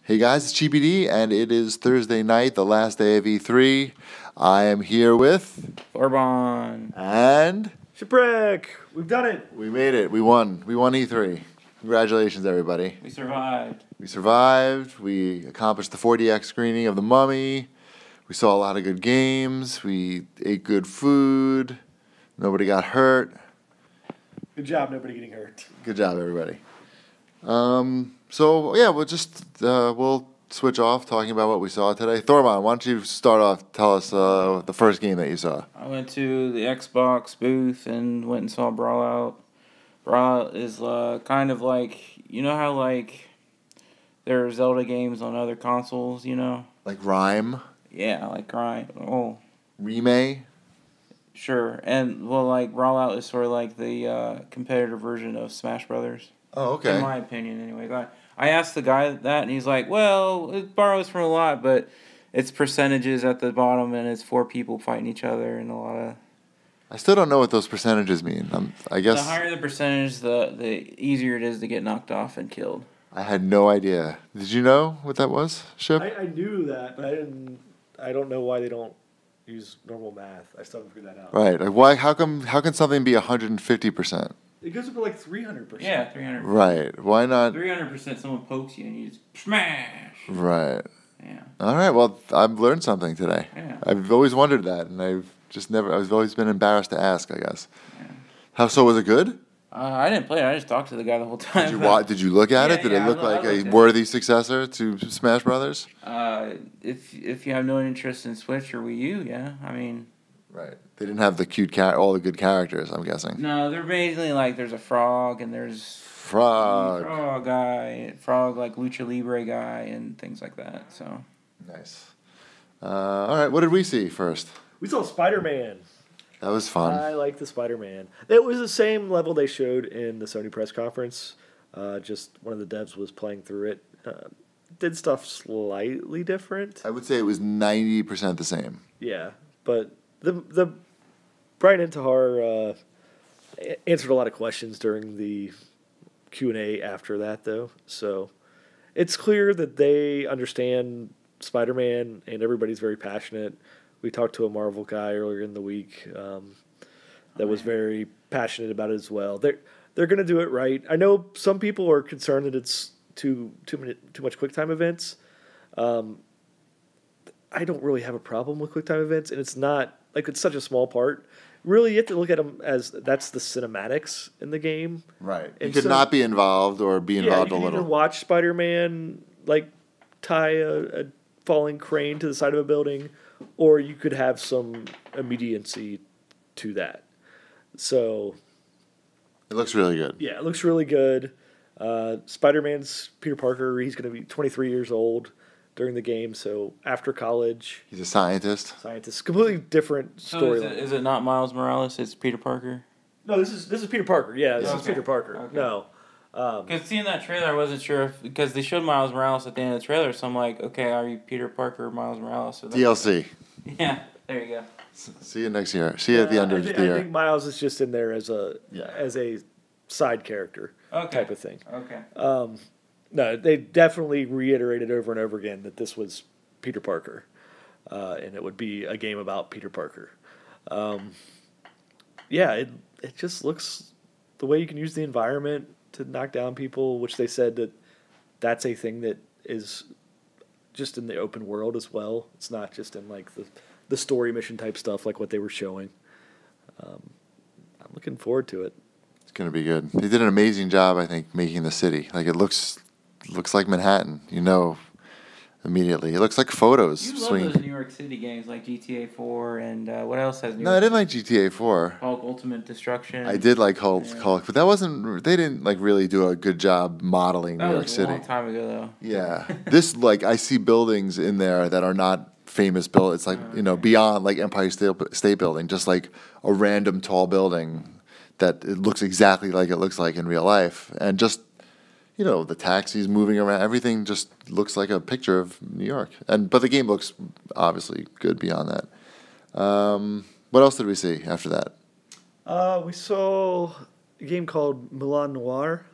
Hey guys, it's CheapyD, and it is Thursday night, the last day of E3. I am here with Thorbahn and Shipwreck. We've done it. We made it. We won. We won E3. Congratulations, everybody. We survived. We survived. We accomplished the 4DX screening of The Mummy. We saw a lot of good games. We ate good food. Nobody got hurt. Good job, nobody getting hurt. Good job, everybody. So yeah, we'll switch off talking about what we saw today. Thorbahn, why don't you start off? Tell us the first game that you saw. I went to the Xbox booth and went and saw Brawl Out. Brawl Out is kind of like, you know how like there are Zelda games on other consoles, you know? Like Rhyme? Yeah, like Rhyme. Oh, Remake? sure. And well, like Brawl Out is sort of like the competitor version of Smash Brothers. Oh, okay. In my opinion, anyway. I asked the guy that, and he's like, well, it borrows from a lot, but it's percentages at the bottom, and it's 4 people fighting each other, and a lot of... I still don't know what those percentages mean. I guess... The higher the percentage, the easier it is to get knocked off and killed. I had no idea. Did you know what that was, Ship? I knew that, but I don't know why they don't use normal math. I still haven't figured that out. Right. Like why? How can something be 150%? It goes up to like 300%. Yeah, 300%. Right. Why not? 300%, someone pokes you and you just smash. Right. Yeah. All right. Well, I've learned something today. Yeah. I've always wondered that, and I've always been embarrassed to ask, I guess. Yeah. So was it good? I didn't play it. I just talked to the guy the whole time. Did you look at Yeah, it? Did yeah, it look I like looked a at it. worthy successor to Smash Brothers? If you have no interest in Switch or Wii U, yeah. I mean... Right. They didn't have the all the good characters, I'm guessing. No, they're basically like there's a frog and there's... Frog like Lucha Libre guy and things like that, so... Nice. All right, what did we see first? We saw Spider-Man. That was fun. I like the Spider-Man. It was the same level they showed in the Sony press conference. Just one of the devs was playing through it. Did stuff slightly different. I would say it was 90% the same. Yeah, but the Brian Intihar answered a lot of questions during the Q&A after that, though. So it's clear that they understand Spider-Man, and everybody's very passionate. We talked to a Marvel guy earlier in the week that was very passionate about it as well. They're going to do it right. I know some people are concerned that it's too much QuickTime events. I don't really have a problem with QuickTime events, and it's not like it's such a small part. Really, you have to look at them as that's the cinematics in the game. Right. And You could so- not be involved or be involved you a can little. either watch Spider-Man like tie a falling crane to the side of a building, or you could have some immediacy to that. So It looks really good. yeah, it looks really good. Spider-Man's Peter Parker. He's going to be 23 years old during the game. So after college, He's a scientist. scientist, completely different So storyline. is it not Miles Morales? It's Peter Parker? No, this is Peter Parker. Yeah, this is Okay. Peter Parker. Okay. No. Because seeing that trailer, I wasn't sure because they showed Miles Morales at the end of the trailer, so I'm like, okay, are you Peter Parker or Miles Morales? So DLC. Yeah, there you go. See you next year. See you at the end of the I year. think Miles is just in there as a side character type of thing. Okay. No, they definitely reiterated over and over again that this was Peter Parker, and it would be a game about Peter Parker. It just looks the way you can use the environment to knock down people, which they said that's a thing that is just in the open world as well. It's not just in like the story mission type stuff like what they were showing. I'm looking forward to it. It's going to be good. They did an amazing job, I think, making the city. Like it looks like Manhattan. You know, immediately. It looks like photos. You love those New York City games like GTA 4 and what else has New No, York? I didn't like GTA 4. Hulk Ultimate Destruction. I did like Hulk, but that wasn't. They didn't like really do a good job modeling That New York was a City. long time ago, though. Yeah, this I see buildings in there that are not famous buildings. It's like beyond like Empire State Building, just like a random tall building that it looks exactly like it looks like in real life, and just the taxis moving around. Everything just looks like a picture of New York. But the game looks obviously good beyond that. What else did we see after that? We saw a game called Milan Noir.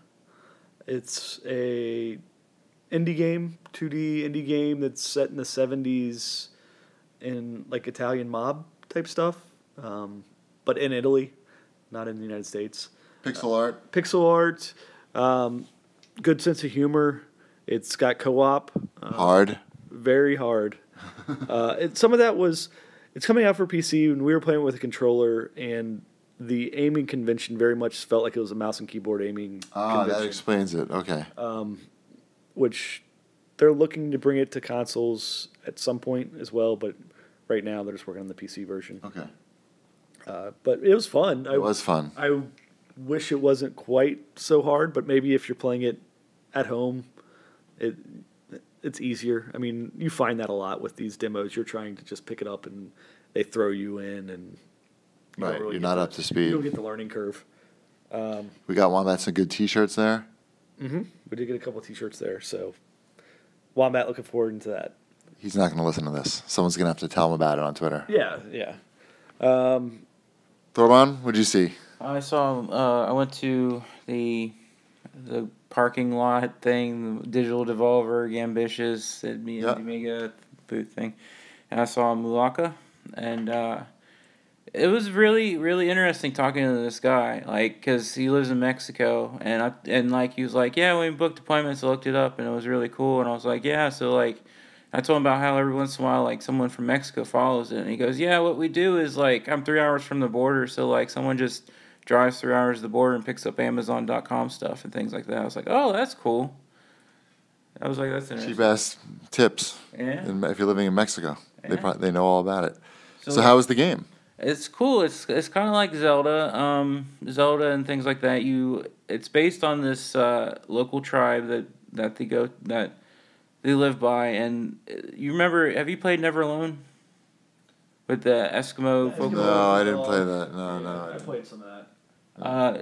It's indie game, 2D indie game that's set in the 70s in like Italian mob type stuff, but in Italy, not in the United States. Pixel art. Pixel art, good sense of humor. It's got co-op. Hard. Very hard. Some of that was, it's coming out for PC, and we were playing with a controller, and the aiming convention very much felt like it was a mouse and keyboard aiming convention. That explains it. Okay. Which they're looking to bring it to consoles at some point as well, but right now they're just working on the PC version. Okay. But it was fun. It was fun. I wish it wasn't quite so hard, but maybe if you're playing it at home, it's easier. I mean, you find that a lot with these demos. You're trying to just pick it up and they throw you in, and right, you're not up to speed. You don't get the learning curve. We got Wombat some good T-shirts there. Mm-hmm. We did get a couple of T-shirts there, so Wombat looking forward to that. He's not going to listen to this. Someone's going to have to tell him about it on Twitter. Yeah. Thorbahn, what'd you see? I saw. I went to the parking lot thing, the Digital Devolver, Ambitious, Omega booth thing, and I saw Mulaka, and it was really, really interesting talking to this guy, like, because he lives in Mexico, and like, he was like, yeah, when we booked appointments, I looked it up, and it was really cool, and I was like, yeah, so, like, I told him about how every once in a while, like, someone from Mexico follows it, and he goes, yeah, what we do is, like, I'm 3 hours from the border, so, like, someone just drives 3 hours to the border and picks up Amazon.com stuff and things like that. I was like, oh, that's cool. I was like, that's interesting. Cheap ass tips. Yeah. If you're living in Mexico, Yeah. they know all about it. So like, how was the game? It's cool. It's kind of like Zelda, Zelda and things like that. It's based on this local tribe that they live by. And you remember? Have you played Never Alone? With the Eskimo folk? No, I didn't play that. No. I played some of that.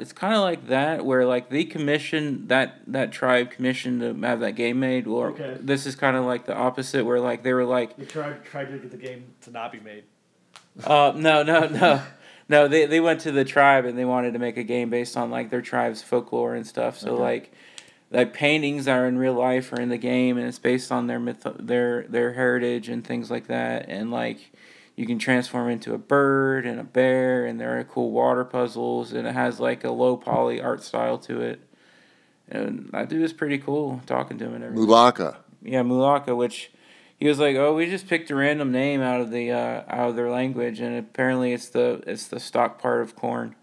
It's kind of like that, where like they commissioned that tribe commissioned to have that game made. Or Okay. This is kind of like the opposite, where like they were like, They tried to get the game to not be made. no. They went to the tribe and they wanted to make a game based on like their tribe's folklore and stuff. So like paintings that are in real life are in the game, and it's based on their heritage and things like that. And like you can transform into a bird and a bear, and there are cool water puzzles, and it has like a low poly art style to it. And that dude is pretty cool, talking to him and everything. Mulaka. Yeah, Mulaka, which he was like, oh, we just picked a random name out of their language, and apparently it's the stock part of corn.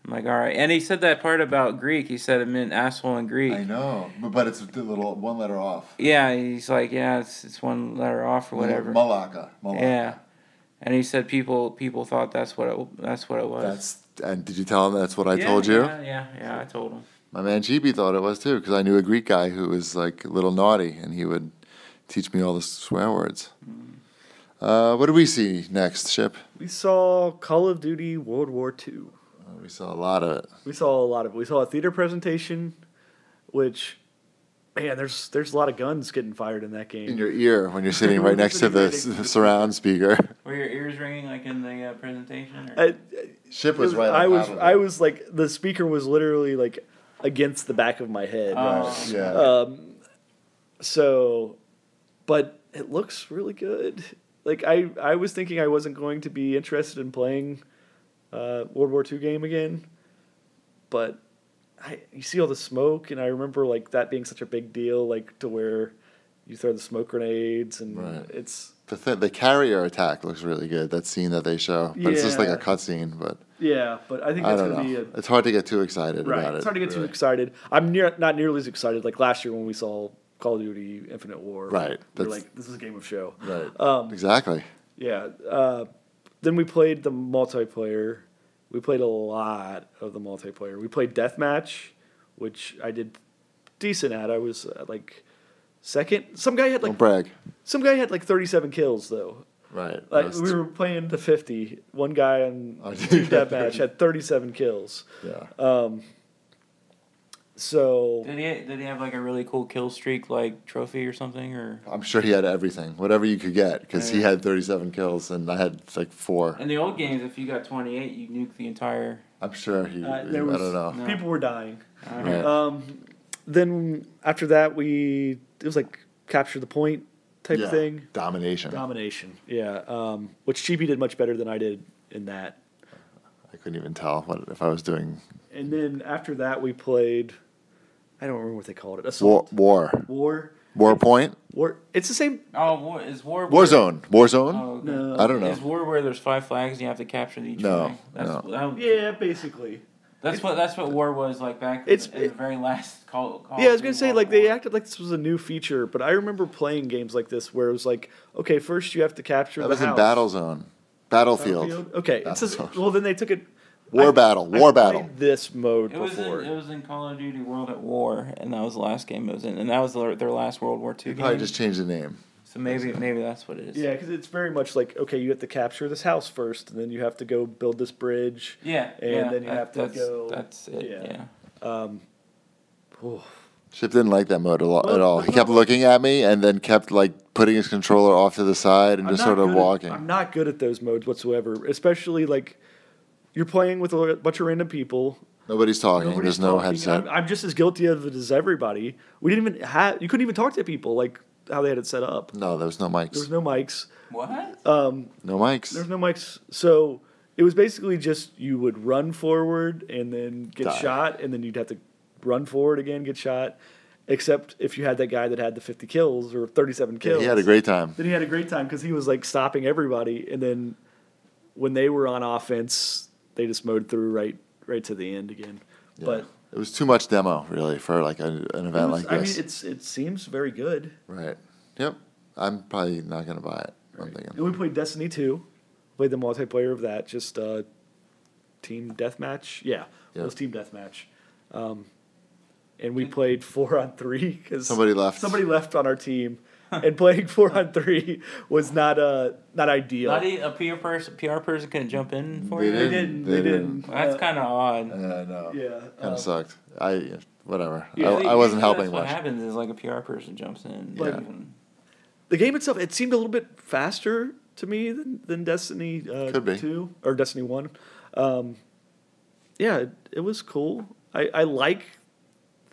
I'm like, all right. And he said that part about Greek. He said it meant asshole in Greek. I know, but it's a little one letter off. Yeah, he's like, yeah, it's one letter off or whatever. Mulaka. Yeah. And he said people thought that's what it was. And did you tell him that's what I told you? Yeah, I told him. My man CheapyD thought it was too, because I knew a Greek guy who was like a little naughty, and he would teach me all the swear words. What do we see next, Ship? We saw Call of Duty World War II. We saw a lot of it. We saw a theater presentation, which, man, there's a lot of guns getting fired in that game. In your ear when you're sitting right next to the surround speaker. Were your ears ringing like in the presentation? Ship was right. I was like, the speaker was literally like against the back of my head. Right. Yeah. But it looks really good. Like I was thinking I wasn't going to be interested in playing World War II game again, but you see all the smoke, and I remember like that being such a big deal, like to where you throw the smoke grenades, and it's the carrier attack looks really good. That scene that they show, but it's just like a cutscene. But but I think that's going to be it's hard to get too excited about it. It's hard to get too excited. I'm not nearly as excited like last year when we saw Call of Duty Infinite War. Right. We're like, this is a game of show. Right. Exactly. Yeah. Then we played the multiplayer. We played a lot of the multiplayer. We played Deathmatch, which I did decent at. I was like second. Some guy had like... Don't brag. Some guy had like 37 kills, though. Right. Like we were playing to 50. One guy on Team Deathmatch had 37 kills. Yeah. So did he have like a really cool kill streak like trophy or something, or? I'm sure he had everything, whatever you could get, because he had 37 kills and I had like 4. In the old games, if you got 28, you nuked the entire. I'm sure I don't know. People were dying. Right. Then after that, we it was like capture the point type thing. Domination. Yeah. Which CheapyD did much better than I did in that. I couldn't even tell if I was doing. And then after that, we played. I don't remember what they called it. Assault. War. Point. War. It's the same. Oh, is War... Warzone. Warzone? Oh, okay. No. I don't know. Is War where there's 5 flags and you have to capture each flag? Yeah, basically. That's what War was like back in the very last call. Yeah, I was gonna say like they acted like this was a new feature, but I remember playing games like this where it was like, okay, first you have to capture the house. That was in Battlezone. Battlefield. Okay, well then they took it. War battle. Played this mode before. It was in Call of Duty World at War, and that was the last game it was in, and that was their last World War II game. Probably just changed the name. So maybe that's what it is. Yeah, because it's very much like, okay, you have to capture this house first, and then you have to go build this bridge. Yeah, and then you have to go. That's it. Yeah. Ship didn't like that mode at all. He kept looking at me and then kept like putting his controller off to the side and just sort of walking. I'm not good at those modes whatsoever, especially like you're playing with a bunch of random people. Nobody's talking. There's no headset. I'm just as guilty of it as everybody. We didn't even have. You couldn't even talk to people like how they had it set up. No, there was no mics. There was no mics. What? No mics. There's no mics. So it was basically just you would run forward and then get shot, and then you'd have to run forward again, get shot. Except if you had that guy that had the 50 kills or 37 kills. He had a great time. Then he had a great time because he was like stopping everybody, and then when they were on offense, they just mowed through right to the end again. Yeah. But it was too much demo, really, for like an event like this. I mean, it seems very good. Right. Yep. I'm probably not going to buy it. Right. I'm thinking. And we played Destiny 2. Played the multiplayer of that. Just team deathmatch. Yeah, it was team deathmatch. And we played 4-on-3 because somebody left on our team, and playing 4-on-3 was not ideal. Not a PR person couldn't jump in for you. They didn't. That's kind of odd. No. Yeah. Kind of sucked. Whatever. Yeah, I wasn't helping much. What happens is like a PR person jumps in. Yeah. The game itself, it seemed a little bit faster to me than Destiny 2 or Destiny 1. Yeah, it was cool. I like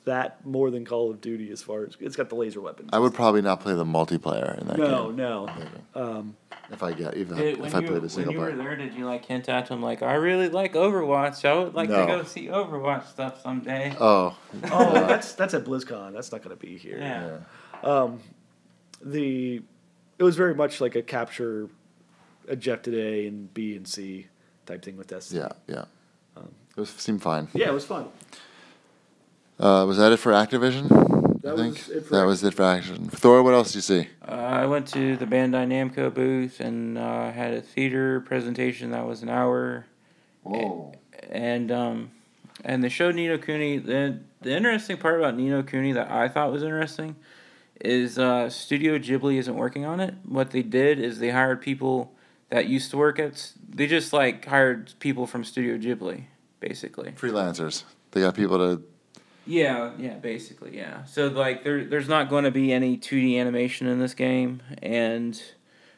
that more than Call of Duty as far as it's got the laser weapons. I would probably not play the multiplayer in that game. No. If I played a single player. When you were there, did you like hint at them like, I really like Overwatch. I would like to go see Overwatch stuff someday. Oh, that's at BlizzCon. That's not going to be here. Yeah. It was very much like a capture objective A and B and C type thing with Destiny. Yeah. It seemed fine. Yeah, it was fun. Was that it for Activision? That was it for Activision. Thor, what else did you see? I went to the Bandai Namco booth and had a theater presentation that was an hour. Whoa. And they showed Ni no Kuni. The interesting part about Ni no Kuni that I thought was interesting is Studio Ghibli isn't working on it. What they did is they hired people that used to work at... They just hired people from Studio Ghibli, basically. Freelancers. They got people to... Yeah, basically, yeah. So, there's not going to be any 2D animation in this game, and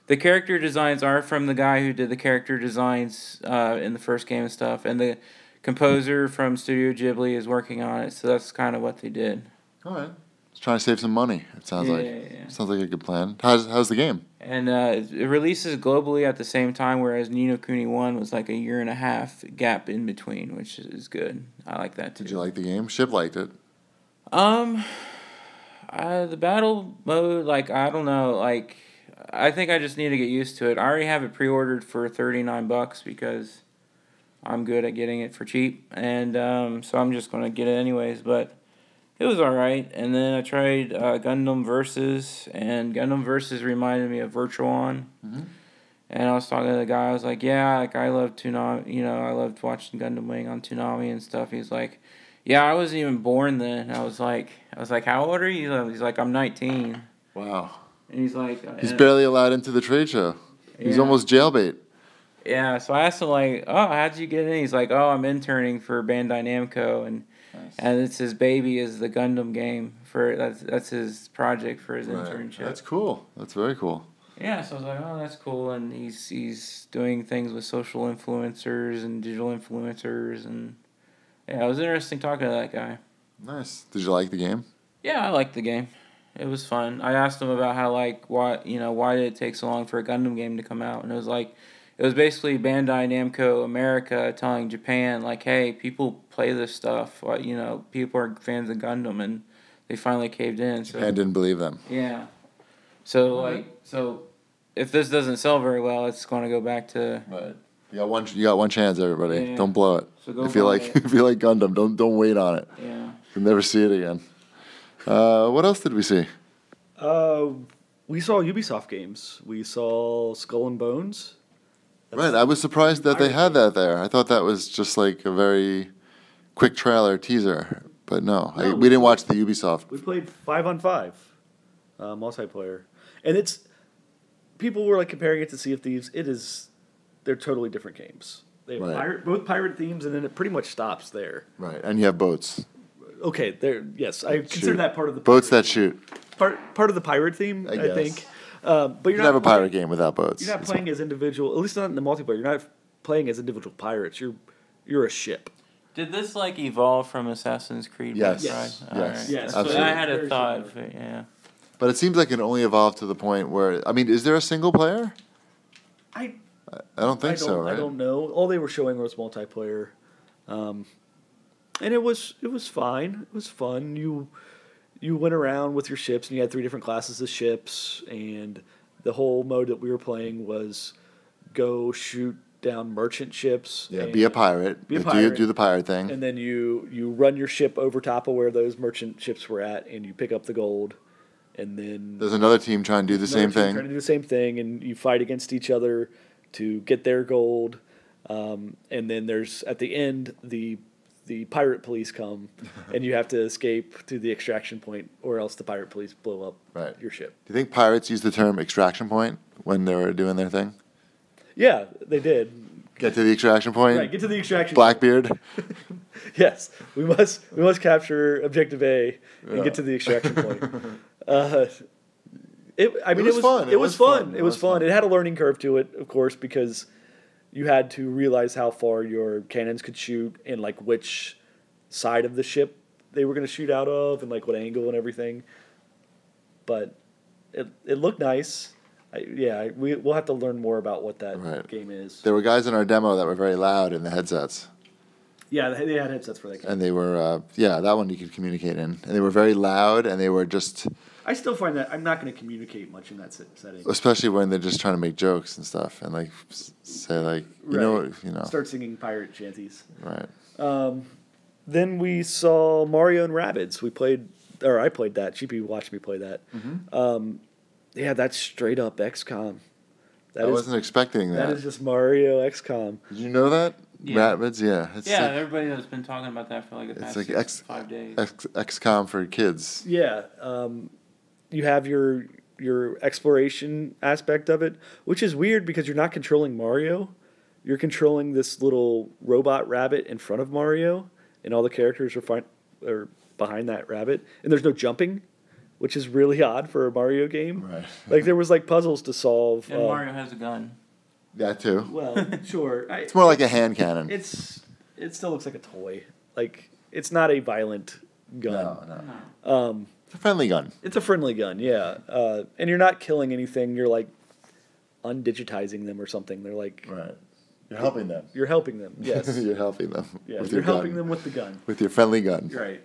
the character designs are from the guy who did the character designs in the first game and stuff, and the composer from Studio Ghibli is working on it, so that's kind of what they did. All right. Just trying to save some money, it sounds like. Yeah. Sounds like a good plan. How's the game? And it releases globally at the same time, whereas Ni no Kuni 1 was like a year and a half gap in between, which is good. I like that too. Did you like the game? Ship liked it. The battle mode, I don't know, I think I just need to get used to it. I already have it pre-ordered for $39 because I'm good at getting it for cheap, and so I'm just gonna get it anyways. But it was alright, and then I tried Gundam Versus, and Gundam Versus reminded me of Virtuon. Mm-hmm. And I was talking to the guy, I was like, yeah, I love Toonami, I loved watching Gundam Wing on Toonami and stuff. He's like, yeah, I wasn't even born then. I was like, how old are you? He's like, I'm 19. Wow. And he's like... He's barely allowed into the trade show. He's almost jailbait. Yeah, so I asked him, how'd you get in? He's like, I'm interning for Bandai Namco, and it's his baby is the Gundam game. That's his project for his internship. That's cool. That's very cool. Yeah, so I was like, that's cool, and he's doing things with social influencers and digital influencers, and yeah, it was interesting talking to that guy. Nice. Did you like the game? Yeah, I liked the game. It was fun. I asked him about how why did it take so long for a Gundam game to come out, and it was basically Bandai Namco America telling Japan hey, people play this stuff. People are fans of Gundam, and they finally caved in. So Japan didn't believe them. yeah. So if this doesn't sell very well, it's going to go back to. Right. You got one chance, everybody. Yeah. Don't blow it. So go if you like Gundam, don't wait on it. Yeah. You'll never see it again. What else did we see? We saw Ubisoft games. We saw Skull and Bones. Right, I was surprised that they had that there. I thought that was just a very quick trailer teaser, but no, we didn't watch the Ubisoft. We played 5-on-5 multiplayer, and people were comparing it to Sea of Thieves. They're totally different games. They have both pirate themes, and then it pretty much stops there. Right, and you have boats. Okay, yes, I consider that part of the boats that shoot. Part of the pirate theme, I think. But you can have a pirate game without boats. You're not playing as individual, at least not in the multiplayer. You're not playing as individual pirates. You're a ship. Did this evolve from Assassin's Creed? Yes. Yes. Yes. Yes. So I had a thought. Yeah. But it seems like it only evolved to the point where is there a single player? I don't think so. Right? I don't know. All they were showing was multiplayer, and it was fine. It was fun. You went around with your ships, and you had 3 different classes of ships, and the whole mode that we were playing was go shoot down merchant ships. Yeah, be a pirate. Do the pirate thing. And then you run your ship over top of where those merchant ships were at, and you pick up the gold. And then there's another team trying to do the same thing. Trying to do the same thing, and you fight against each other to get their gold. And then there's, at the end, the pirate police come, and you have to escape to the extraction point, or else the pirate police blow up your ship. Do you think pirates use the term extraction point when they were doing their thing? Yeah, they did. Get to the extraction point? Right, get to the extraction Blackbeard? Yes, we must capture Objective A and get to the extraction point. It was fun. It was fun. It had a learning curve to it, of course, because you had to realize how far your cannons could shoot and which side of the ship they were going to shoot out of and what angle and everything. But it looked nice. We'll have to learn more about what that game is. There were guys in our demo that were very loud in the headsets. Yeah, they had headsets for that game. And they were, that one you could communicate in. And they were very loud, and they were just... I still find that I'm not going to communicate much in that setting. Especially when they're just trying to make jokes and stuff, and say you know. Start singing pirate shanties. Right. Then we saw Mario and Rabbids. I played that. Cheapy watched me play that. Mm-hmm. That's straight up XCOM. I wasn't expecting that. That is just Mario XCOM. Did you know that? Yeah. Rabbids, yeah. Everybody has been talking about that for the past 5 days. XCOM for kids. Yeah. You have your exploration aspect of it, which is weird because you're not controlling Mario. You're controlling this little robot rabbit in front of Mario, and all the characters are behind that rabbit. And there's no jumping, which is really odd for a Mario game. Right. There was puzzles to solve. And Mario has a gun. That too. Well, sure. It's more like a hand cannon. It still looks like a toy. It's not a violent gun. No. It's a friendly gun. It's a friendly gun, yeah. And you're not killing anything. You're undigitizing them or something. They're right. You're helping them. You're helping them. Yes. You're helping them. Yeah. You're helping them with the gun. With your friendly gun. Right.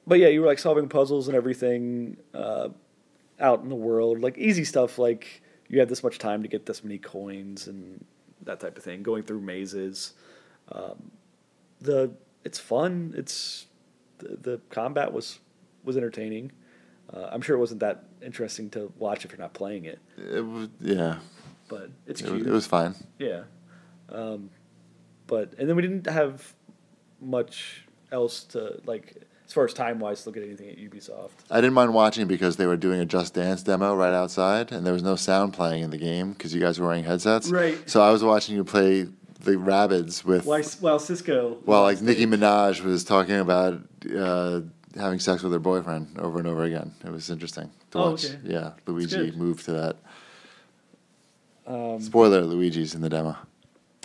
But yeah, you were solving puzzles and everything out in the world, easy stuff. You had this much time to get this many coins and that type of thing. Going through mazes. It's fun. The combat was entertaining. I'm sure it wasn't that interesting to watch if you're not playing it. It was, yeah. But it's cute. It was fine. Yeah. And then we didn't have much else to, as far as time-wise, look at anything at Ubisoft. I didn't mind watching because they were doing a Just Dance demo right outside, and there was no sound playing in the game because you guys were wearing headsets. Right. So I was watching you play the Rabbids with... While Cisco... While, Nicki Minaj was talking about having sex with her boyfriend over and over again. It was interesting to watch. Okay. Yeah, Luigi moved to that. Spoiler, Luigi's in the demo.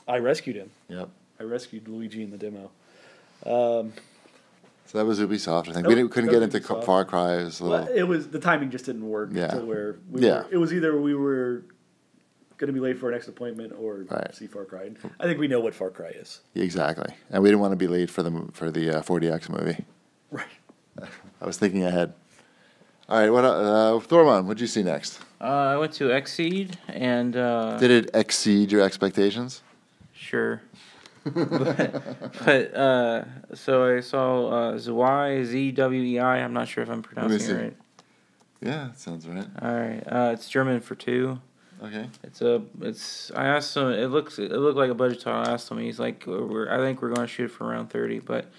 I rescued him. Yep. I rescued Luigi in the demo. So that was Ubisoft. I think Nope, we couldn't that get was into Ubisoft. Far Cry. It was a little. Well, it was the timing just didn't work. Yeah. To where Yeah. it was either we were going to be late for an next appointment or Right. see Far Cry. And I think we know what Far Cry is. Exactly, and we didn't want to be late for the 40X movie. Right. I was thinking ahead. All right, what Thorbahn? What'd you see next? I went to Exceed and Did it exceed your expectations? sure. but so I saw Zwei, Zwei. I'm not sure if I'm pronouncing see. it right. Yeah, that sounds right. All right, it's German for two. Okay. I asked him. It looked like a budget title. I asked him. He's like, I think we're going to shoot for around 30, but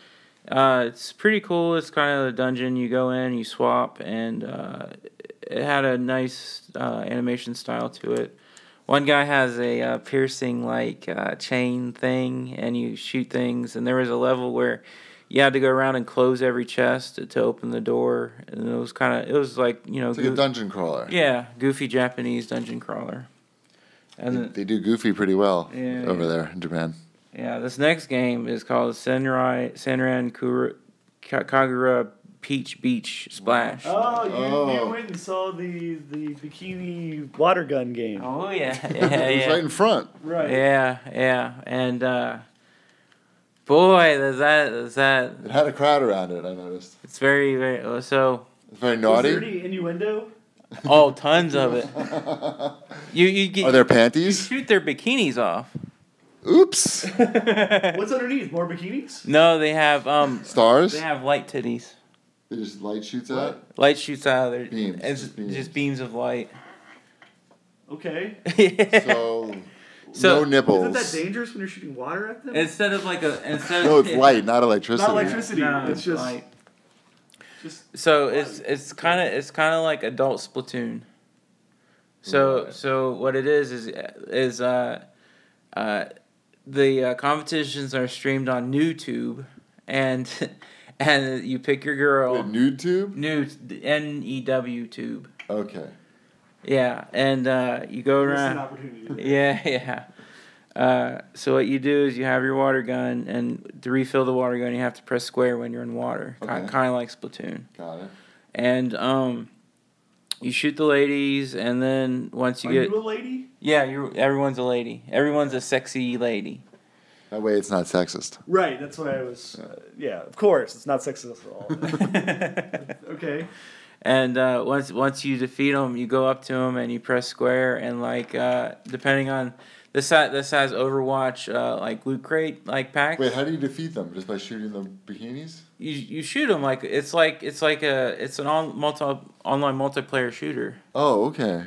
it's pretty cool. It's kind of a dungeon. You go in, you swap, and it had a nice animation style to it. One guy has a piercing chain thing, and you shoot things. And there was a level where you had to go around and close every chest to open the door, and it was like It's like a dungeon crawler. yeah, goofy Japanese dungeon crawler. And They do Goofy pretty well over there in Japan. yeah, this next game is called Senran Kagura Peach Beach Splash. Oh, you went and saw the bikini water gun game. Oh yeah, It was right in front. Right. yeah, and boy, does that It had a crowd around it. I noticed. it's very very so. It's very Was naughty. there any innuendo? Oh, tons of it. You get Are there panties? shoot their bikinis off. Oops. What's underneath? More bikinis? No, they have Stars? they have light titties. They just light shoots out? Light shoots out of their Beams, It's just beams. just beams of light. Okay. So, no nipples. Isn't that dangerous when you're shooting water at them? Instead of No, it's light, not electricity. Not electricity. No, it's just light. just So it's kind of like adult Splatoon. So what it is the competitions are streamed on YouTube, and you pick your girl. Wait, nude tube? NEW tube. Okay. Yeah, and you go missed an around. opportunity. Yeah. So what you do is you have your water gun, and to refill the water gun, you have to press square when you're in water, Okay. kind of like Splatoon. Got it. And you shoot the ladies, and then once you Are get you a lady? everyone's a lady. Everyone's a sexy lady. That way it's not sexist. Right. That's what I was. Yeah. Of course, it's not sexist at all. Okay. And once you defeat them, you go up to them and you press square, and depending on this has Overwatch loot crate pack. Wait, how do you defeat them? Just by shooting the bikinis? You shoot them it's an online multiplayer shooter. Oh, okay.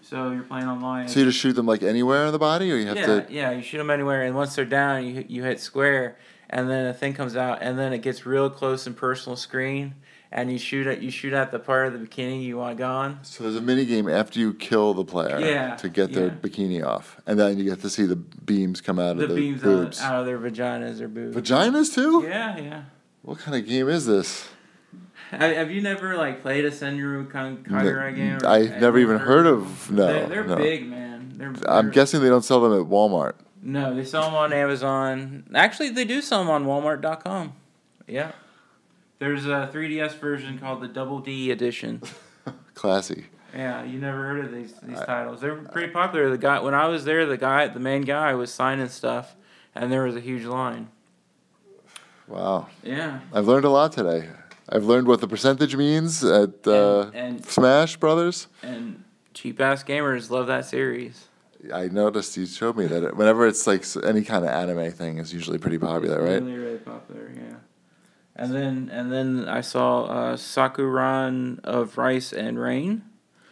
So you're playing online. So you just shoot them anywhere in the body, or you have to? Yeah, you shoot them anywhere, and once they're down, you hit square, and then a thing comes out, and then it gets real close and personal screen, and you shoot at the part of the bikini you want gone. So there's a mini game after you kill the player to get their bikini off, and then you get to see the beams come out of the beams boobs. out of their vaginas or boobs. Vaginas too? Yeah. What kind of game is this? Have you never played a Senru Kagura game? I've never even heard of. No, They're no. big, man. I'm guessing they don't sell them at Walmart. No, they sell them on Amazon. Actually, they do sell them on Walmart.com. Yeah. There's a 3DS version called the Double D edition. Classy. Yeah, you never heard of these titles. They're pretty popular. When I was there, the main guy was signing stuff, and there was a huge line. Wow. Yeah. I've learned a lot today. I've learned what the percentage means at and Smash Brothers. And cheap ass gamers love that series. I noticed you showed me that whenever it's any kind of anime thing, it's usually pretty popular, right? Really popular, yeah. And then I saw Sakuran of Rice and Rain.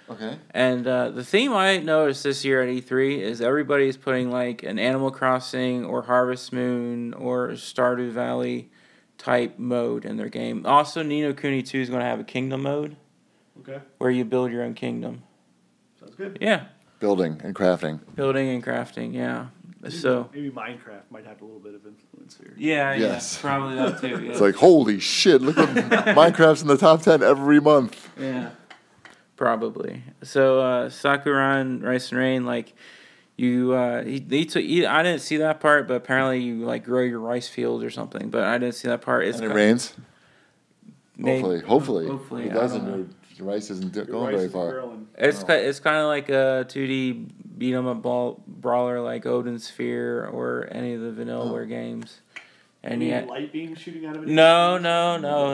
Okay. And the theme I noticed this year at E3 is everybody's putting an Animal Crossing or Harvest Moon or Stardew Valley type mode in their game. Also, Ni no Kuni 2 is going to have a kingdom mode. Okay. Where you build your own kingdom. Sounds good. Yeah. Building and crafting. Building and crafting, yeah. So maybe Minecraft might have a little bit of influence here. Yeah, probably that too. Yeah. It's like, holy shit, look what Minecraft's in the top 10 every month. Yeah. Probably. So Sakuran, Rice and Rain, I didn't see that part, but apparently you grow your rice field or something. But I didn't see that part. And it rains. Hopefully. Hopefully, If it I doesn't, don't know. your rice isn't Your going rice very is far. growing. It's kind of like a 2D beat 'em up brawler like Odin Sphere or any of the Vanillaware games. And Any yet, light beam shooting out of it? no,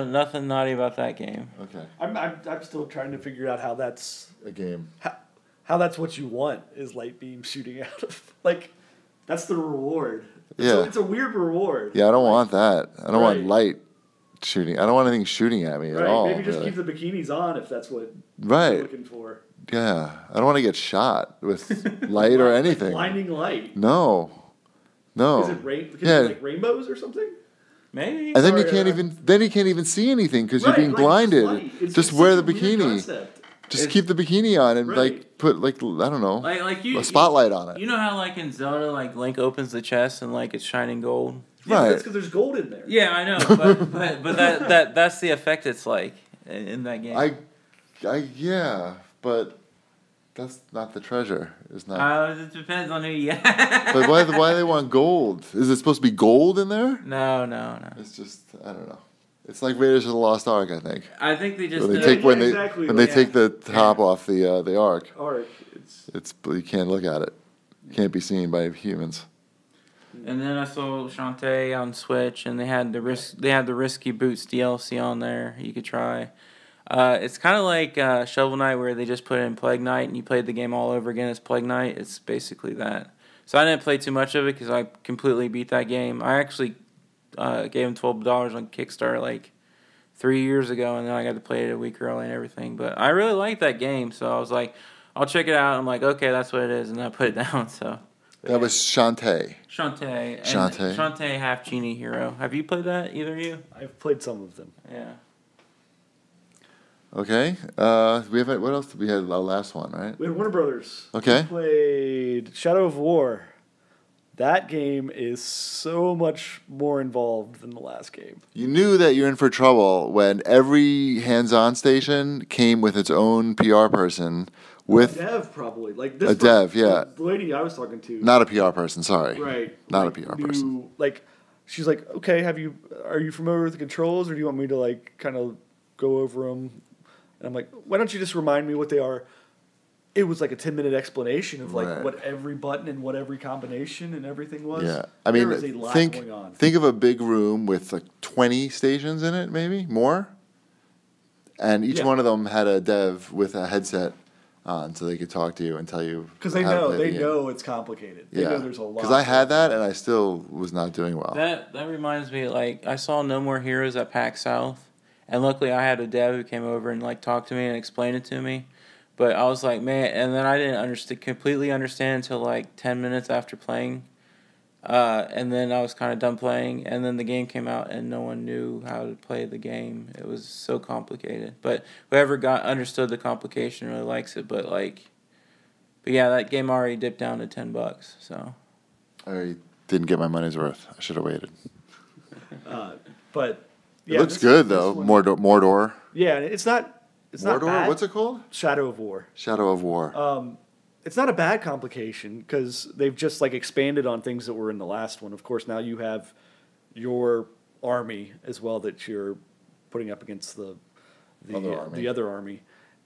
nothing naughty about that game. Okay. I'm still trying to figure out how that's A game. how that's what you want is light beam shooting out of like that's the reward. Yeah. It's a weird reward. Yeah, I don't want that. I don't want Right. light shooting. I don't want anything shooting at me at all. Maybe just really. keep the bikinis on if that's what Right. you're looking for. Yeah. I don't want to get shot with light or anything. Blinding light. No. Is it like rainbows or something? Maybe. And then you Sorry, can't even see anything because Right, you're being like, blinded. light. It's Just wear the such a weird bikini. concept. Just keep the bikini on and Right. like put like I don't know like you, a spotlight on it. You know how like in Zelda, like Link opens the chest and like it's shining gold. Yeah, Right. that's because there's gold in there. Yeah, I know, but that's the effect it's like in that game. Yeah, but that's not the treasure. It's not. It depends on who you. But why do they want gold? Is it supposed to be gold in there? No. It's just I don't know. It's like Raiders of the Lost Ark, I think. I think they just When they did- take when they exactly, when they yeah. take the top off the ark. Arc. It's you can't look at it. Can't be seen by humans. And then I saw Shantae on Switch, and they had the Risky Boots DLC on there. You could try. It's kind of like Shovel Knight, where they just put in Plague Knight, and you played the game all over again as Plague Knight. It's basically that. So I didn't play too much of it because I completely beat that game. I actually gave him $12 on Kickstarter like 3 years ago, and then I got to play it a week early and everything. But I really liked that game, so I was like, I'll check it out. I'm like, okay, that's what it is, and I put it down. So That was Shantae. Shantae Half Genie Hero. Have you played that? Either of you? I've played some of them. Yeah. Okay. We have what else? We had our last one, right? We had Warner Brothers. Okay. We played Shadow of War. That game is so much more involved than the last game. You knew that you're in for trouble when every hands-on station came with its own PR person with a dev probably like this a dev, yeah. The lady I was talking to, not a PR person. Sorry, right? Not like, a PR person. Like, she's like, okay, are you familiar with the controls, or do you want me to like kind of go over them? And I'm like, why don't you just remind me what they are? It was like a 10-minute explanation of like Right. what every button and what every combination and everything was. Yeah, I mean, there was a lot going on. think of a big room with like 20 stations in it, maybe more, and each Yeah. one of them had a dev with a headset on, so they could talk to you and tell you Because they how to know play the game. it's complicated. Yeah, They know there's a lot. because I had that and I still was not doing well. That reminds me, like, I saw No More Heroes at PAX South, and luckily I had a dev who came over and like talked to me and explained it to me. But I was like, man, and then I didn't completely understand until like 10 minutes after playing. And then I was kind of done playing, and then the game came out, and no one knew how to play the game. It was so complicated. But whoever understood the complication really likes it. But yeah, that game already dipped down to $10. So I didn't get my money's worth. I should have waited. But It looks good though. Mordor. Yeah, it's not. It's Mordor. not bad. What's it called? Shadow of War. Shadow of War. It's not a bad complication because they've just like expanded on things that were in the last one. Of course, now you have your army as well that you're putting up against the other army.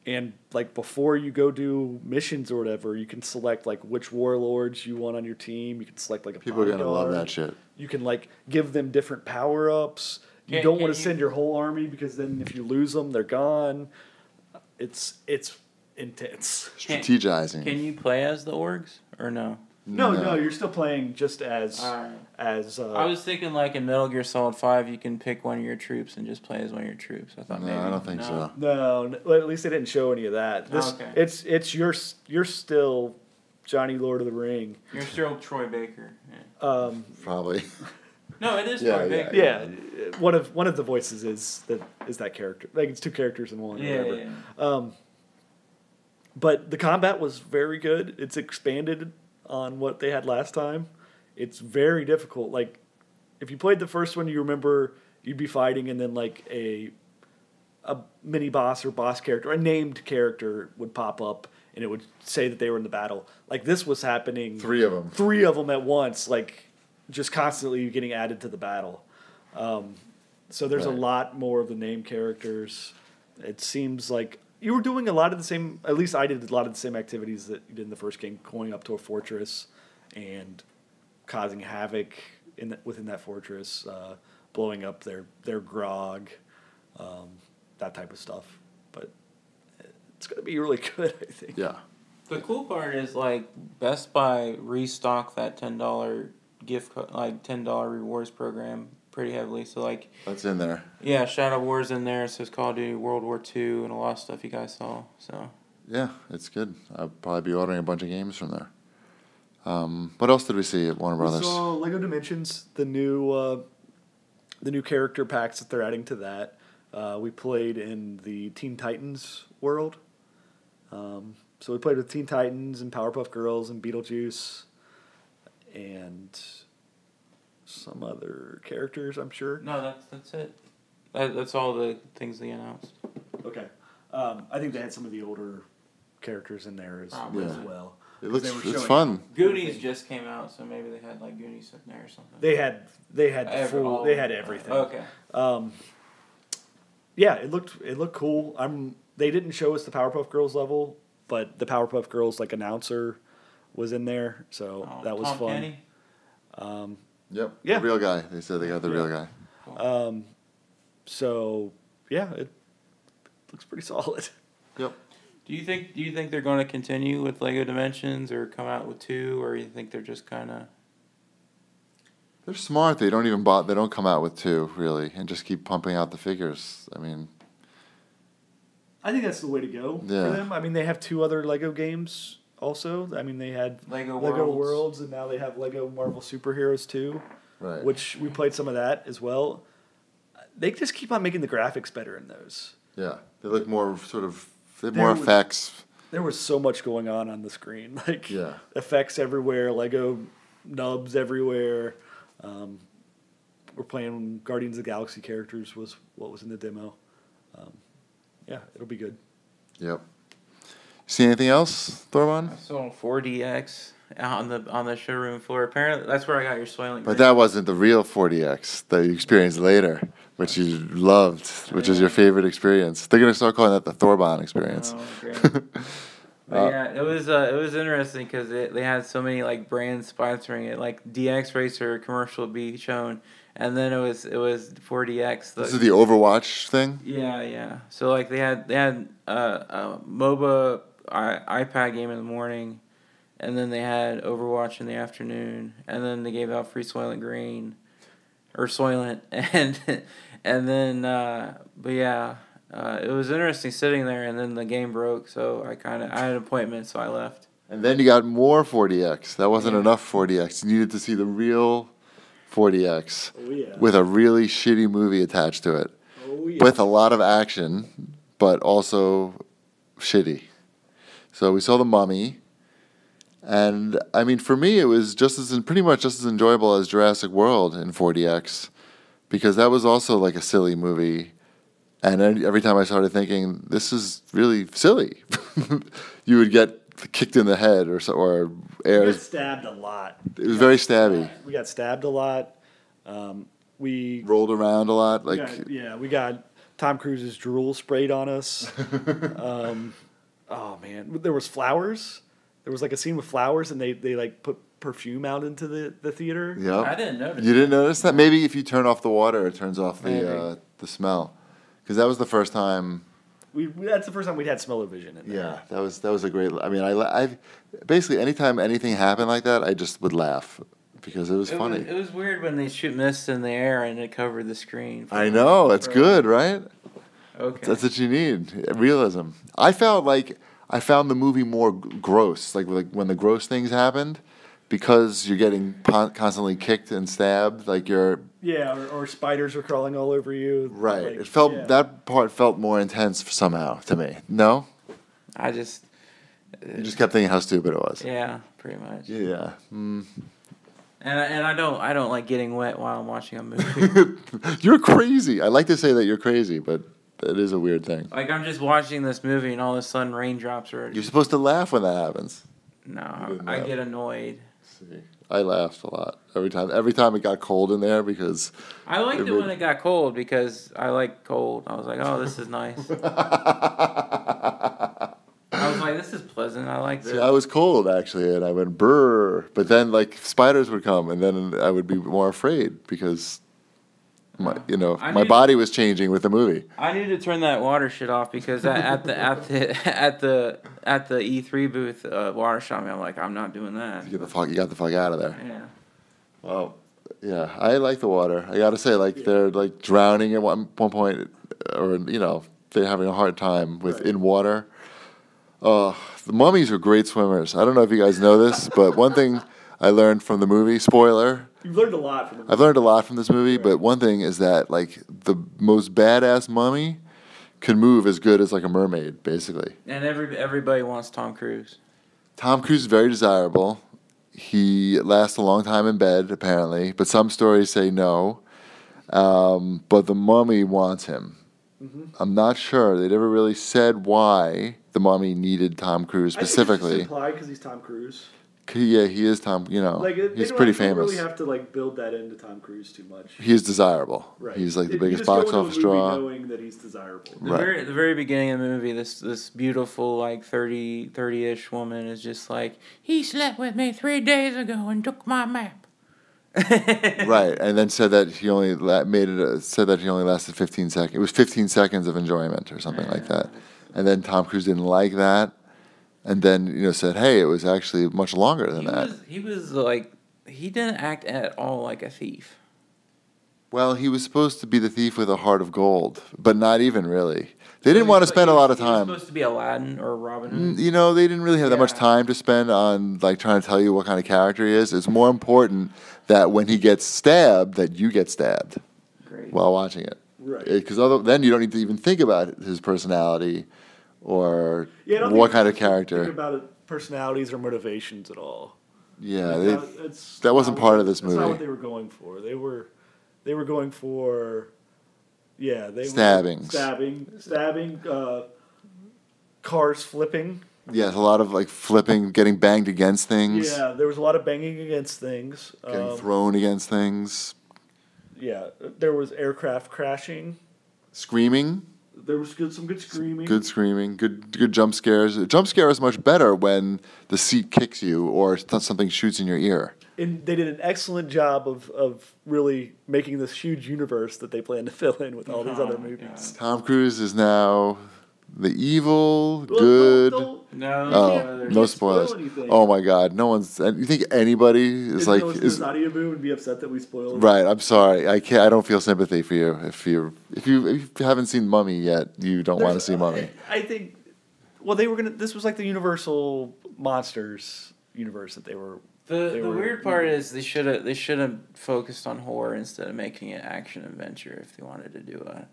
And like before you go do missions or whatever, you can select like which warlords you want on your team. You can select like a People are gonna love bodyguard. that shit. You can like give them different power ups. You don't want to send your whole army because then if you lose them, they're gone. It's intense. Strategizing. Can you play as the orgs or no? No, you're still playing just as Alright. as. I was thinking like in Metal Gear Solid 5, you can pick one of your troops and just play as one of your troops. I thought No, maybe. I don't think so. No, well, at least they didn't show any of that. This Okay. it's you're still Johnny Lord of the Ring. You're still Troy Baker. Yeah. Probably. No, it is Yeah, Troy yeah. Baker. Yeah, one of the voices is that character. Like it's two characters in one. Yeah, or yeah, whatever. But the combat was very good. It's expanded on what they had last time. It's very difficult. Like if you played the first one, you remember you'd be fighting and then like a mini boss or boss character, a named character would pop up and it would say that they were in the battle. Like this was happening. 3 of them. 3 of them at once, like just constantly getting added to the battle. So there's a Right. lot more of the name characters. It seems like you were doing a lot of the same. At least I did a lot of the same activities that you did in the first game, going up to a fortress and causing havoc within that fortress, blowing up their grog, that type of stuff. But it's gonna be really good, I think. Yeah. The cool part is like Best Buy restocked that $10 $10 rewards program pretty heavily. So like That's in there. yeah, Shadow War's in there. So it's Call of Duty World War II and a lot of stuff you guys saw. So Yeah, it's good. I'll probably be ordering a bunch of games from there. What else did we see at Warner Brothers? We saw Lego Dimensions, the new character packs that they're adding to that. We played in the Teen Titans world. So we played with Teen Titans and Powerpuff Girls and Beetlejuice and some other characters, I'm sure. no, that's it. That's all the things they announced. Okay. I think they had some of the older characters in there as Yeah. well. It looks They were it's showing- fun. Goonies just came out, so maybe they had like Goonies in there or something. They had they had everything. Okay. Yeah, it looked cool. They didn't show us the Powerpuff Girls level, but the Powerpuff Girls like announcer was in there, so that was Tom fun. Kenny? Yep. Yeah. The real guy. They said they got the real guy. So yeah, it looks pretty solid. Yep. Do you think they're going to continue with Lego Dimensions or come out with 2, or you think they're just kind of? They're smart. They don't come out with 2 really, and just keep pumping out the figures. I mean, I think that's the way to go Yeah. for them. I mean, they have 2 other Lego games also. I mean, they had Lego Worlds, and now they have Lego Marvel Superheroes too, right. which we played some of that as well. They just keep on making the graphics better in those. Yeah, they look more sort of. They have There more was- effects. There was so much going on the screen, like Yeah. effects everywhere, Lego nubs everywhere. We're playing Guardians of the Galaxy characters was what was in the demo. Yeah, it'll be good. Yep. See anything else, Thorbahn? I saw 4DX out on the showroom floor. Apparently, that's where I got your Soylent But Green. that wasn't the real 40X that you experienced later, which you loved, which is your favorite experience. They're going to start calling that the Thorbahn experience. Oh, great. But yeah, it was interesting because they had so many like brands sponsoring it. Like DX Racer commercial would be shown, and then it was 4DX. This is the Overwatch thing? Yeah. So like they had a MOBA iPad game in the morning, and then they had Overwatch in the afternoon, and then they gave out free Soylent Green, or Soylent, and then but yeah. It was interesting sitting there, and then the game broke, so I had an appointment, so I left. And then you got more 40X. That wasn't enough 40X. You needed to see the real 40X Oh yeah. with a really shitty movie attached to it, Oh yeah. with a lot of action, but also shitty. So we saw The Mummy, and I mean, for me, it was pretty much just as enjoyable as Jurassic World in 40X, because that was also like a silly movie. And then every time I started thinking, this is really silly, you would get kicked in the head or We air. got stabbed a lot. It was very stabby. We got stabbed a lot. We Rolled around a lot. we Like got, we got Tom Cruise's drool sprayed on us. Oh man, there was flowers. There was like a scene with flowers, and they like put perfume out into the theater. Yep. I didn't notice. You didn't notice that? Maybe if you turn off the water, it turns off Maybe. the smell. Because that was the first time. That's the first time we'd had smell-o-vision in there. Yeah, that was a great. I mean, I basically anytime anything happened like that, I just would laugh because it was funny. It was weird when they shoot mist in the air and it covered the screen. I know it's good, right? Okay. That's what you need. Realism. I found the movie more gross. Like when the gross things happened, because you're getting constantly kicked and stabbed. Like you're Yeah, or spiders were crawling all over you. right. Like, It felt yeah. that part felt more intense somehow to me. No, I just. you just kept thinking how stupid it was. Yeah, pretty much. Yeah. And I don't like getting wet while I'm watching a movie. You're crazy. I like to say that you're crazy, but that is a weird thing. Like I'm just watching this movie and all of a sudden raindrops are. You're supposed to laugh when that happens. No, didn't I know. get annoyed. See, I laughed a lot every time. Every time it got cold in there because I liked it when it got cold because I like cold. I was like, oh, this is nice. I was like, this is pleasant. I like this. See, I was cold actually, and I went brrr. But then like spiders would come, and then I would be more afraid because my body was changing with the movie. I need to turn that water shit off because at the E3 booth, water shot me. I'm like, I'm not doing that. You got the fuck out of there. Yeah. Well, yeah, I like the water. I gotta say, they're like drowning at one point, or they're having a hard time in water. The mummies are great swimmers. I don't know if you guys know this, but one thing I learned from the movie, spoiler. You've learned a lot from the movie. I've learned a lot from this movie, but one thing is that like the most badass mummy can move as good as like a mermaid, basically. And everybody wants Tom Cruise. Tom Cruise is very desirable. He lasts a long time in bed, apparently, but some stories say no. But the mummy wants him. Mm-hmm. I'm not sure. They never really said why the mummy needed Tom Cruise specifically. I think it's just implied because he's Tom Cruise. Yeah, he is Tom. He's pretty famous. They don't really have to build that into Tom Cruise too much. He is desirable. Right. He's like the biggest box office draw. Knowing that he's desirable. The very beginning of the movie, this beautiful 30-ish woman is just like, he slept with me 3 days ago and took my map. Right, and then said that he only lasted 15 seconds. It was 15 seconds of enjoyment or something like that. And then Tom Cruise didn't like that. And then, said, hey, it was actually much longer than that. He was like, he didn't act at all like a thief. Well, he was supposed to be the thief with a heart of gold, but not even really. They didn't want to spend a lot of time. He was supposed to be Aladdin or Robin Hood. They didn't really have that much time to spend on trying to tell you what kind of character he is. It's more important that when he gets stabbed, that you get stabbed while watching it. Right. Because then you don't need to even think about his personality or what kind of character. Think about personalities or motivations at all. Yeah, that wasn't part of this movie. That's not what they were going for. They were going for, stabbing, cars flipping. Yes, a lot of flipping, getting banged against things. Yeah, there was a lot of banging against things. Getting thrown against things. Yeah, there was aircraft crashing. Screaming. There was some good screaming. Good screaming. Good jump scares. A jump scare is much better when the seat kicks you or something shoots in your ear. And they did an excellent job of really making this huge universe that they plan to fill in with all these other movies. God. Tom Cruise is now the evil, good. No spoilers. Oh my God, no one's. You think anybody is is audio boom would be upset that we spoiled? Right, I'm sorry. I can't. I don't feel sympathy for you. If you haven't seen Mummy yet, you don't want to see Mummy. I think. Well, they were gonna. This was like the Universal Monsters universe that they were. The weird part is they should have focused on horror instead of making it action adventure if they wanted to do it.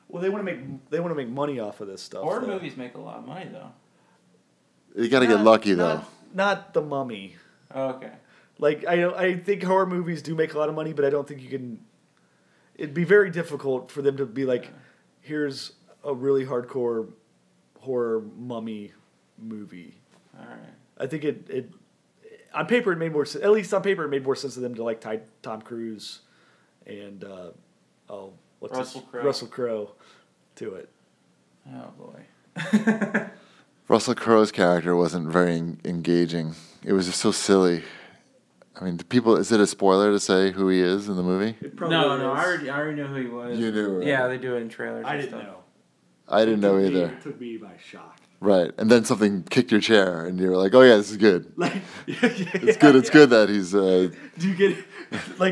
Well, they want to make money off of this stuff. Horror movies make a lot of money though. You got to get lucky though. Not The Mummy. Oh, okay. I think horror movies do make a lot of money, but I don't think you can. It'd be very difficult for them to be like, here's a really hardcore horror mummy movie. All right. I think it on paper it made more sense. At least on paper it made more sense to them to tie Tom Cruise and Russell Crowe to it. Oh boy. Russell Crowe's character wasn't very engaging. It was just so silly. I mean, is it a spoiler to say who he is in the movie? No. I already know who he was. You knew, right? Yeah, they do it in trailers. I didn't know. I didn't know either. It took me by shock. Right, and then something kicked your chair, and you were like, "Oh yeah, this is good. It's good. It's good that he's." Do you get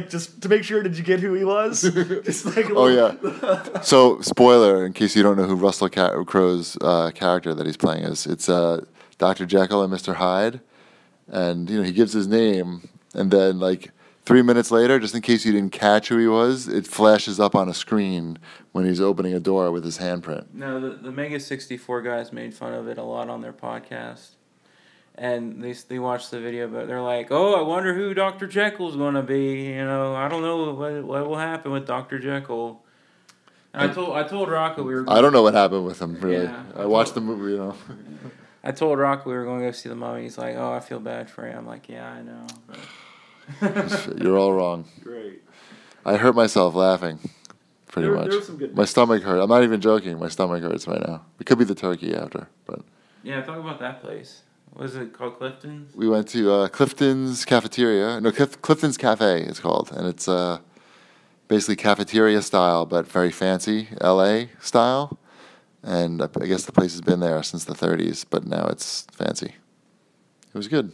just to make sure? Did you get who he was? Just oh yeah. So, spoiler in case you don't know who Russell Crowe's character that he's playing is. It's Dr. Jekyll and Mr. Hyde, and he gives his name, and then 3 minutes later, just in case you didn't catch who he was, it flashes up on a screen when he's opening a door with his handprint. No, the Mega 64 guys made fun of it a lot on their podcast. And they watched the video, but they're like, oh, I wonder who Dr. Jekyll's going to be. I don't know what will happen with Dr. Jekyll. And I told Rocco we were. I don't know what happened with him, really. Yeah, I watched the movie, I told Rock we were going to go see the Mummy. He's like, "Oh, I feel bad for you." I'm like, "Yeah, I know." But... You're all wrong. Great. I hurt myself laughing, pretty much. There was some good My stomach hurt. I'm not even joking. My stomach hurts right now. It could be the turkey after, but. Yeah, talk about that place. What is it called, Clifton's? We went to Clifton's Cafeteria. No, Clifton's Cafe it's called, and it's basically cafeteria style, but very fancy L.A. style. And I guess the place has been there since the 30s, but now it's fancy. It was good.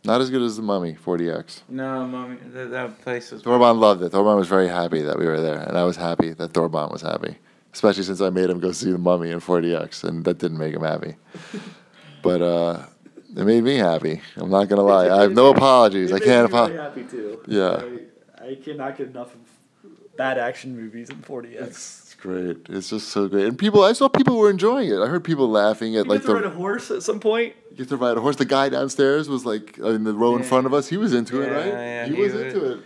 Not as good as the Mummy 40X. No, Mummy, that place was... Thorbahn loved it. Thorbahn was very happy that we were there, and I was happy that Thorbahn was happy, especially since I made him go see the Mummy in 40X, and that didn't make him happy. But it made me happy. I'm not going to lie. I have no apologies. I can't apologize. Happy too. Yeah. I cannot get enough of bad action movies in 40X. It's great. It's just so great. And I saw people were enjoying it. I heard people laughing at You get to ride a horse at some point? You get to ride a horse. The guy downstairs was like in the row in front of us. He was into it, right? Yeah, he was into it.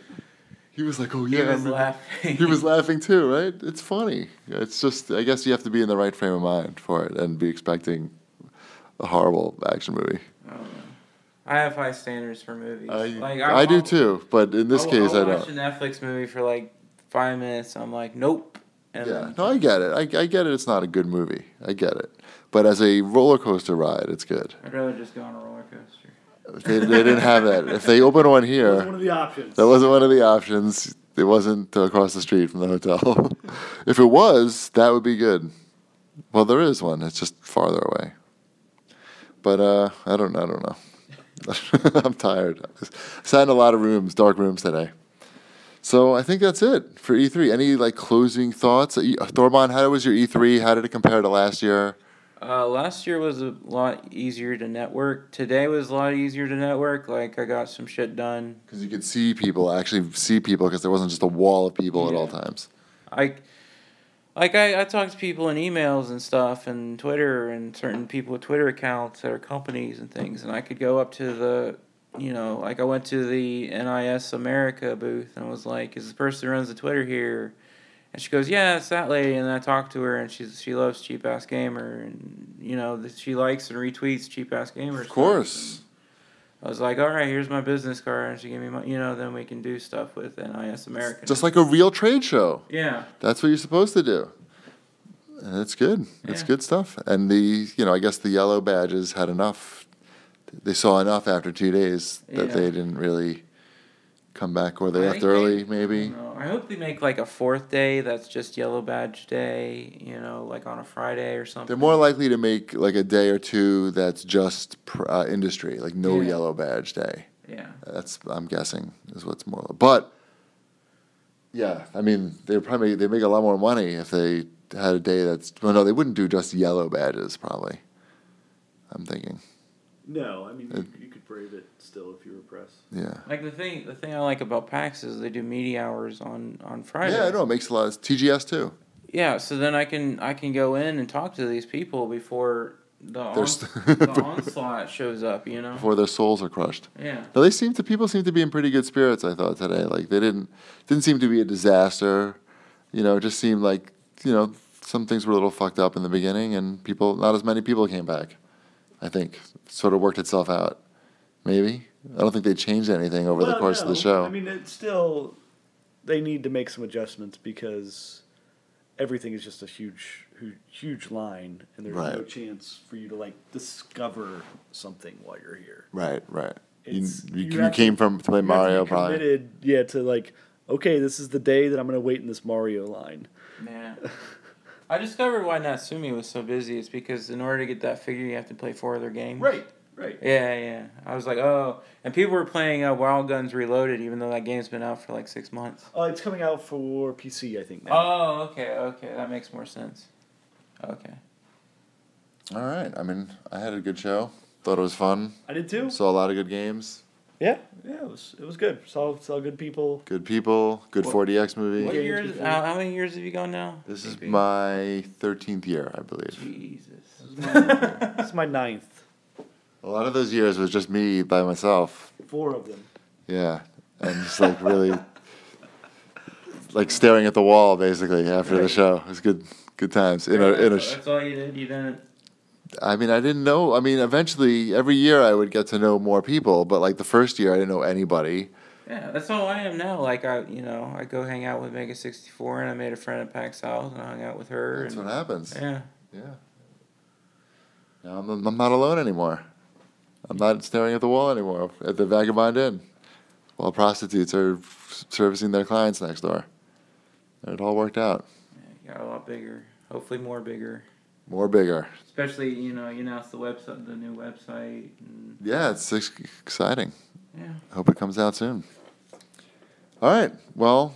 He was like, "Oh yeah." He was laughing. He was laughing too, right? It's funny. It's just, I guess you have to be in the right frame of mind for it and be expecting a horrible action movie. I have high standards for movies. I do too, but in this case, I don't. I'll watch a Netflix movie for like 5 minutes. I'm like, nope. And Yeah, no, I get it. I get it. It's not a good movie. I get it. But as a roller coaster ride, it's good. I'd rather just go on a roller coaster. They didn't have that. If they open one here, That was one of the options. that wasn't one of the options. It wasn't across the street from the hotel. If it was, that would be good. Well, there is one. It's just farther away. But I don't know. I'm tired. I sat in a lot of rooms, dark rooms today. So I think that's it for E3. Any closing thoughts? Thorbahn, how was your E3? How did it compare to last year? Last year was a lot easier to network. Today was a lot easier to network. I got some shit done. Because you could actually see people, because there wasn't just a wall of people at all times. I talk to people in emails and stuff and Twitter and certain people with Twitter accounts that are companies and things, and I could go up to the, I went to the NIS America booth and was like, "Is this person who runs the Twitter here?" And she goes, "Yeah, it's that lady." And I talked to her, and she loves Cheap Ass Gamer, and she likes and retweets Cheap Ass Gamer. Of course. I was like, "All right, here's my business card," and she gave me my, then we can do stuff with NIS America. Just like a real trade show. Yeah. That's what you're supposed to do. And it's good. It's good stuff. And I guess the yellow badges had enough. They saw enough after 2 days that they didn't really come back, or they left early, maybe. I hope they make a fourth day that's just yellow badge day, on a Friday or something. They're more likely to make a day or two that's just industry, no yellow badge day. Yeah. That's, I'm guessing, is what's more. But yeah, I mean, they make a lot more money if they had a day that's, well, no, they wouldn't do just yellow badges probably. I'm thinking. No, I mean you could brave it still if you were press. Yeah. The thing I like about PAX is they do media hours on Friday. Yeah, I know, it makes a lot of TGS too. Yeah, so then I can go in and talk to these people before the onslaught shows up, Before their souls are crushed. Yeah. No, people seem to be in pretty good spirits, I thought, today. They didn't seem to be a disaster. It just seemed like, some things were a little fucked up in the beginning, and not as many people came back. I think sort of worked itself out. Maybe. I don't think they changed anything over the course of the show. I mean, it's still, they need to make some adjustments because everything is just a huge line, and there's no chance for you to discover something while you're here. Right. You came to play Mario, probably. Committed, to okay, this is the day that I'm going to wait in this Mario line. Yeah. I discovered why Natsumi was so busy. It's because in order to get that figure, you have to play 4 other games. Right. Yeah. I was like, oh. And people were playing Wild Guns Reloaded, even though that game's been out for 6 months. Oh, it's coming out for PC, I think, now. Oh, okay. That makes more sense. Okay. All right. I mean, I had a good show. Thought it was fun. I did too. Saw a lot of good games. Yeah, it was good. Saw good people. Good people. Good 40X movie. What years? How many years have you gone now? This is my 13th year, I believe. Jesus. This is my 9th. A lot of those years was just me by myself. 4 of them. Yeah, and just really, staring at the wall basically after the show. It was good times. That's all you did. You didn't. I mean, I didn't know. I mean, eventually, every year I would get to know more people, but like the first year, I didn't know anybody. Yeah, that's all I am now. Like I go hang out with Mega 64, and I made a friend at PAX South, and I hung out with her. That's what happens. Yeah. Yeah. Now I'm not alone anymore. I'm not staring at the wall anymore at the Vagabond Inn while prostitutes are servicing their clients next door. And it all worked out. Yeah, got a lot bigger. Hopefully more bigger. More bigger. Especially, you announced the website, the new website. And Yeah, it's exciting. yeah. I hope it comes out soon. All right. Well,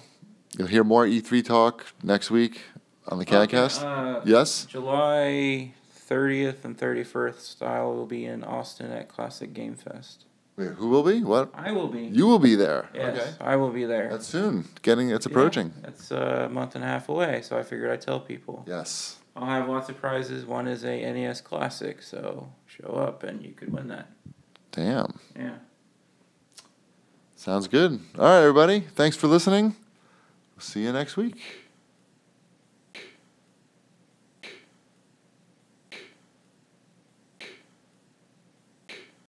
you'll hear more E3 talk next week on the CAGCast. Yes? July 30th and 31st, I will be in Austin at Classic Game Fest. Wait, who will be? What? I will be. You will be there. Yes, Okay. I will be there. That's soon. It's approaching. Yeah, it's a month and a half away, so I figured I'd tell people. Yes. I'll have lots of prizes. One is a NES Classic, so show up and you could win that. Damn. Yeah. Sounds good. All right, everybody. Thanks for listening. We'll see you next week.